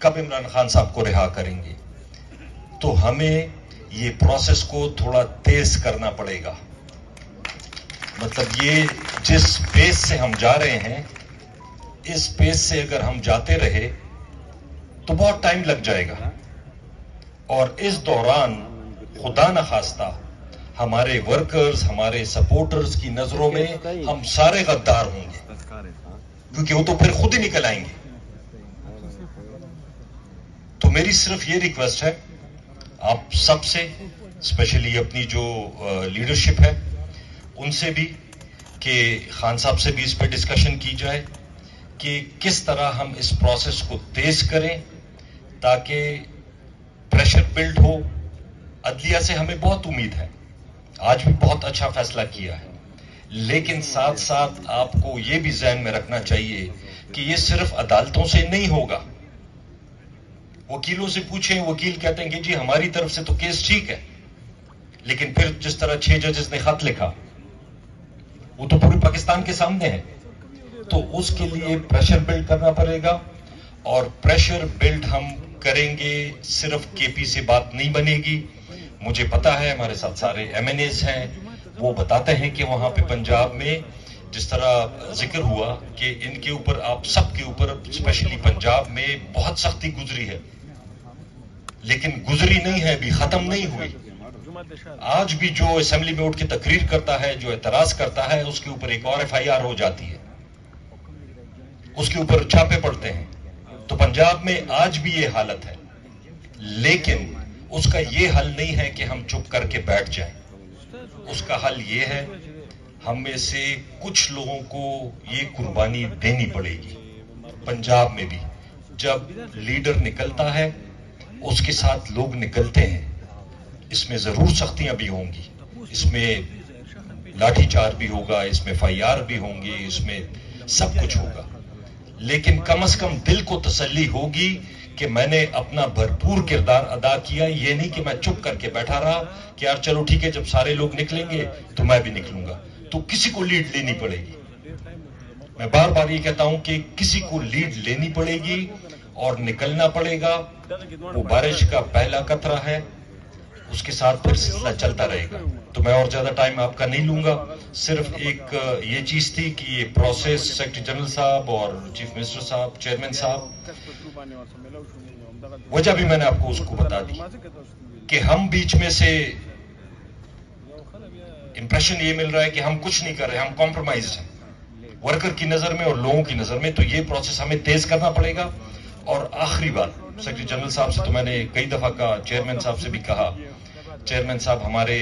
کب عمران خان صاحب کو رہا کریں گے. تو ہمیں یہ پروسیس کو تھوڑا تیز کرنا پڑے گا. مطلب یہ جس پیس سے ہم جا رہے ہیں اس پیس سے اگر ہم جاتے رہے تو بہت ٹائم لگ جائے گا, اور اس دوران خدا نخواستہ ہمارے ورکرز, ہمارے سپورٹرز کی نظروں میں ہم سارے غدار ہوں گے, کیونکہ وہ تو پھر خود ہی نکل آئیں گے. تو میری صرف یہ ریکویسٹ ہے آپ سب سے, اسپیشلی اپنی جو لیڈرشپ ہے ان سے بھی, کہ خان صاحب سے بھی اس پہ ڈسکشن کی جائے کہ کس طرح ہم اس پروسیس کو تیز کریں تاکہ پریشر بلڈ ہو. عدلیہ سے ہمیں بہت امید ہے, آج بھی بہت اچھا فیصلہ کیا ہے, لیکن ساتھ ساتھ آپ کو یہ بھی ذہن میں رکھنا چاہیے کہ یہ صرف عدالتوں سے نہیں ہوگا. وکیلوں سے پوچھیں, وکیل کہتے ہیں کہ جی ہماری طرف سے تو کیس ٹھیک ہے, لیکن پھر جس طرح 6 ججز نے خط لکھا وہ تو پورے پاکستان کے سامنے ہے. تو اس کے لیے پریشر بلڈ کرنا پڑے گا, اور پریشر بلڈ ہم کریں گے, صرف کے پی سے بات نہیں بنے گی. مجھے پتا ہے ہمارے ساتھ سارے ایم این ایز ہیں, وہ بتاتے ہیں کہ وہاں پہ پنجاب میں جس طرح ذکر ہوا کہ ان کے اوپر, آپ سب کے اوپر, اسپیشلی پنجاب میں بہت سختی گزری ہے, لیکن گزری نہیں ہے, ابھی ختم نہیں ہوئی. آج بھی جو اسمبلی میں اٹھ کے تقریر کرتا ہے, جو اعتراض کرتا ہے, اس کے اوپر ایک اور ایف آئی آر ہو جاتی ہے, اس کے اوپر چھاپے پڑتے ہیں. تو پنجاب میں آج بھی یہ حالت ہے, لیکن اس کا یہ حل نہیں ہے کہ ہم چپ کر کے بیٹھ جائیں. اس کا حل یہ ہے, ہم میں سے کچھ لوگوں کو یہ قربانی دینی پڑے گی. پنجاب میں بھی جب لیڈر نکلتا ہے اس کے ساتھ لوگ نکلتے ہیں. اس میں ضرور سختیاں بھی ہوں گی, اس میں لاٹھی چارج بھی ہوگا, اس میں ایف آئی آر بھی ہوں گے, اس میں سب کچھ ہوگا, لیکن کم از کم دل کو تسلی ہوگی کہ میں نے اپنا بھرپور کردار ادا کیا. یہ نہیں کہ میں چپ کر کے بیٹھا رہا کہ یار چلو ٹھیک ہے جب سارے لوگ نکلیں گے تو میں بھی نکلوں گا. تو کسی کو لیڈ لینی پڑے گی. میں بار بار یہ کہتا ہوں کہ کسی کو لیڈ لینی پڑے گی اور نکلنا پڑے گا. وہ بارش کا پہلا قطرہ ہے, اس کے ساتھ پھر سلسلہ چلتا رہے گا. تو میں اور زیادہ ٹائم آپ کا نہیں لوں گا. صرف ایک یہ چیز تھی کہ یہ پروسیس سیکرٹری جنرل صاحب اور چیف منسٹر صاحب, چیئرمین صاحب, وجہ بھی میں نے آپ کو اس کو بتا دی کہ ہم بیچ میں سے امپریشن یہ مل رہا ہے کہ ہم کچھ نہیں کر رہے, ہم کمپرومائز ہیں ورکر کی نظر میں اور لوگوں کی نظر میں. تو یہ پروسیس ہمیں تیز کرنا پڑے گا. اور آخری بات, سیکرٹری جنرل صاحب سے تو میں نے کئی دفعہ کہا, چیئرمین صاحب سے بھی کہا. چیئرمین صاحب ہمارے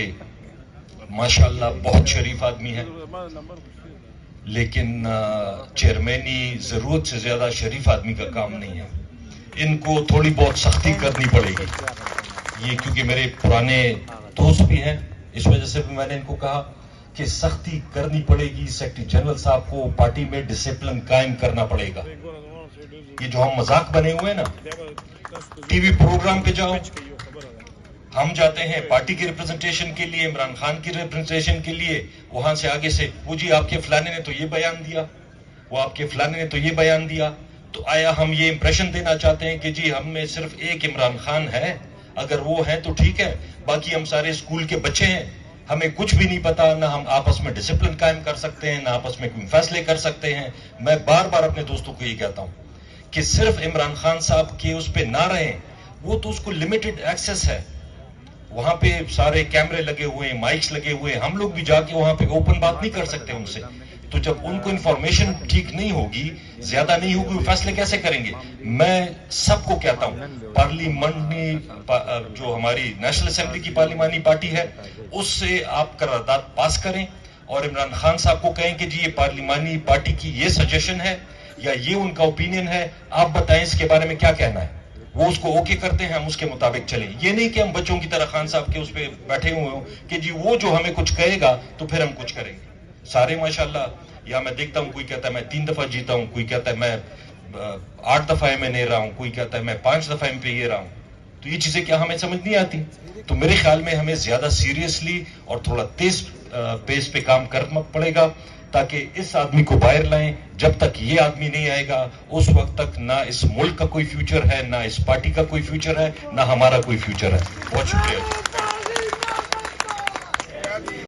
ماشاءاللہ بہت شریف آدمی ہیں, لیکن چیئرمینی ضرورت سے زیادہ شریف آدمی کا کام نہیں ہے. ان کو تھوڑی بہت سختی کرنی پڑے گی. یہ کیونکہ میرے پرانے دوست بھی ہیں, اس وجہ سے بھی میں نے ان کو کہا کہ سختی کرنی پڑے گی. سیکرٹری جنرل صاحب کو پارٹی میں ڈسپلن قائم کرنا پڑے گا. یہ جو ہم مذاق بنے ہوئے ہیں نا, ٹی وی پروگرام پہ جاؤ, ہم جاتے ہیں پارٹی کی ریپرزنٹیشن کے لیے, عمران خان کی ریپرزنٹیشن کے لیے, وہاں سے آگے سے وہ جی آپ کے فلانے نے تو یہ بیان دیا, وہ آپ کے فلانے نے تو یہ بیان دیا. تو آیا ہم یہ امپریشن دینا چاہتے ہیں کہ جی ہم میں صرف ایک عمران خان ہے, اگر وہ ہے تو ٹھیک ہے, باقی ہم سارے اسکول کے بچے ہیں, ہمیں کچھ بھی نہیں پتا, نہ ہم آپس میں ڈسپلن قائم کر سکتے ہیں, نہ آپس میں کوئی فیصلے کر سکتے ہیں. میں بار بار اپنے دوستوں کو یہ کہتا ہوں کہ صرف عمران خان صاحب کے اس پہ نہ رہیں. وہ تو اس کو لمیٹڈ ایکسس ہے, وہاں پہ سارے کیمرے لگے ہوئے ہیں, مائکس لگے ہوئے ہیں, ہم لوگ بھی جا کے وہاں پہ اوپن بات نہیں کر سکتے ان سے. تو جب ان کو انفارمیشن ٹھیک نہیں ہوگی, زیادہ نہیں ہوگی, وہ فیصلے کیسے کریں گے؟ میں سب کو کہتا ہوں, پارلیمنٹری جو ہماری نیشنل اسمبلی کی پارلیمانی پارٹی ہے, اس سے آپ قرارداد پاس کریں اور عمران خان صاحب کو کہیں کہ جی یہ پارلیمانی پارٹی کی یہ سجیشن ہے یا یہ ان کا اوپینین ہے, آپ بتائیں اس کے بارے میں کیا کہنا ہے. وہ اس کو اوکے کرتے ہیں, ہم اس کے مطابق چلیں. یہ نہیں کہ ہم بچوں کی طرح خان صاحب کے اس پہ بیٹھے ہوئے ہوں کہ جی وہ جو ہمیں کچھ کہے گا تو پھر ہم کچھ کریں گے. سارے ماشاءاللہ, یا میں دیکھتا ہوں کوئی کہتا ہے میں 3 دفعہ جیتا ہوں, کوئی کہتا ہے میں 8 دفعہ میں نہیں رہا ہوں, کوئی کہتا ہے میں 5 دفعہ پہ یہ رہا ہوں. تو یہ چیزیں کیا ہمیں سمجھ نہیں آتی؟ تو میرے خیال میں ہمیں زیادہ سیریسلی اور تھوڑا تیز پیس پہ کام کرنا پڑے گا. تاکہ اس آدمی کو باہر لائیں. جب تک یہ آدمی نہیں آئے گا اس وقت تک نہ اس ملک کا کوئی فیوچر ہے، نہ اس پارٹی کا کوئی فیوچر ہے، نہ ہمارا کوئی فیوچر ہے. بہت شکریہ.